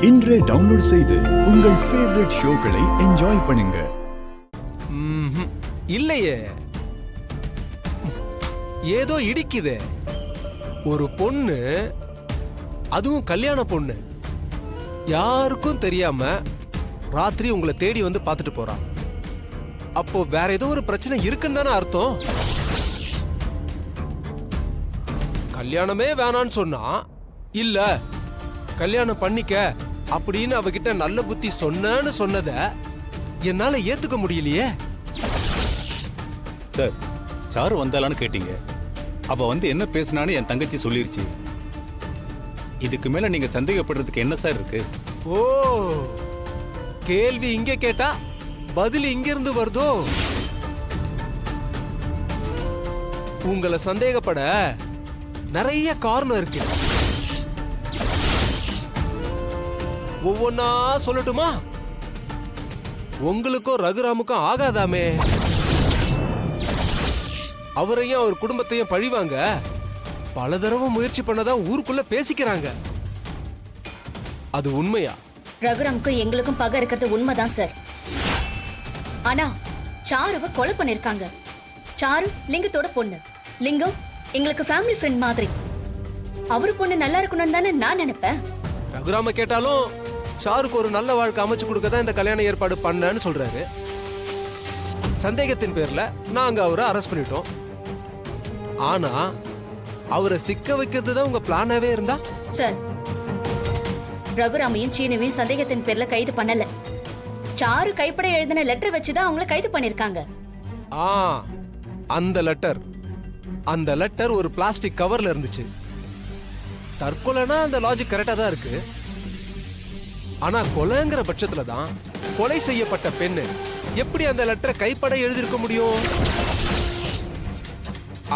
இன்றே டவுன்லோட் செய்து உங்கள் ஃபேவரட் ஷோக்களை என்ஜாய் பண்ணுங்க. இல்லையே, ஏதோ இடிக்குதே. ஒரு பொண்ணு, அதுவும் கல்யாண பொண்ணு, யாருக்கும் தெரியாம ராத்திரி உங்களை தேடி வந்து பார்த்துட்டு போறா. அப்போ வேற ஏதோ ஒரு பிரச்சனை இருக்குன்னு தானே அர்த்தம். கல்யாணமே வேணான்னு சொன்னா, இல்ல கல்யாணம் பண்ணிக்க அப்படின்னு அவகிட்ட நல்ல புத்தி சொன்னேன்னு சொன்னத என்னால ஏத்துக்க முடியலையே. சார், சாரு வந்தாலான்னு கேட்டீங்க. அவ வந்து என்ன பேசினான்னு என் தங்கச்சி சொல்லிருச்சு. இதுக்கு மேல நீங்க சந்தேகப்படுறதுக்கு என்ன சார் இருக்கு? ஓ, கேள்வி இங்க கேட்டா பதில் இங்க இருந்து வருதோ? உங்களை சந்தேகப்பட நிறைய காரணம் இருக்கு. ஒவ்வொன்னா சொல்லட்டுமா? உங்களுக்கும் ரகுராமுக்கும் ஆகாதாமே. அவரையும் அவர் குடும்பத்தையும் பழிவாங்க பல தடவை முயற்சி பண்ணதா ஊருக்குள்ள பேசிக்கிறாங்க. அது உண்மையா? ரகுராமுக்கும் எங்களுக்கும் பகை இருக்கிறது உண்மைதான் சார். ஆனா சாருவை கொலை பண்ணிருக்காங்க. சாரு லிங்கத்தோட பொண்ணு. லிங்கம் எங்களுக்கு ஃபேமிலி ஃப்ரெண்ட் மாதிரி. அவரு பொண்ணு நல்லா இருக்கணும்னு தானே நான் நினைப்பேன். ரகுராம கேட்டாலும் சாருக்கு ஒரு நல்ல வாழ்க்கை அமைச்சு கொடுக்கதான் இந்த கல்யாண ஏற்பாடு பண்ணேன்னு சொல்றாரு. சந்தேகத்தின் பேர்ல நாங்க அவரை அரெஸ்ட் பண்ணிட்டோம். ஆனா அவரை சிக்க வைக்கிறது தான் உங்க பிளானாவே இருந்தா? சார், ரகுராமையும் சீனுவையும் சந்தேகத்தின் பேர்ல கைது பண்ணல. சாரு கைப்பட எழுதின லெட்டர் வச்சுதான் அவங்கள கைது பண்ணிருக்காங்க. அந்த லெட்டர் ஒரு பிளாஸ்டிக் கவர்ல இருந்துச்சு. தற்கொலைனா அந்த லாஜிக் கரெக்டா தான் இருக்கு. ஆனா கொலைங்கிற பட்சத்துல தான் கொலை செய்யப்பட்ட பெண்ணு எப்படி அந்த லெட்டரை கைப்பட எழுதிருக்க முடியும்?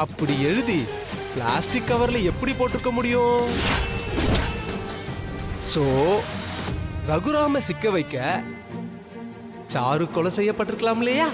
அப்படி எழுதி பிளாஸ்டிக் கவர்ல எப்படி போட்டிருக்க முடியும்? சோ ரகுராம சிக்க வைக்க சாரு கொலை செய்யப்பட்டிருக்கலாம் இல்லையா?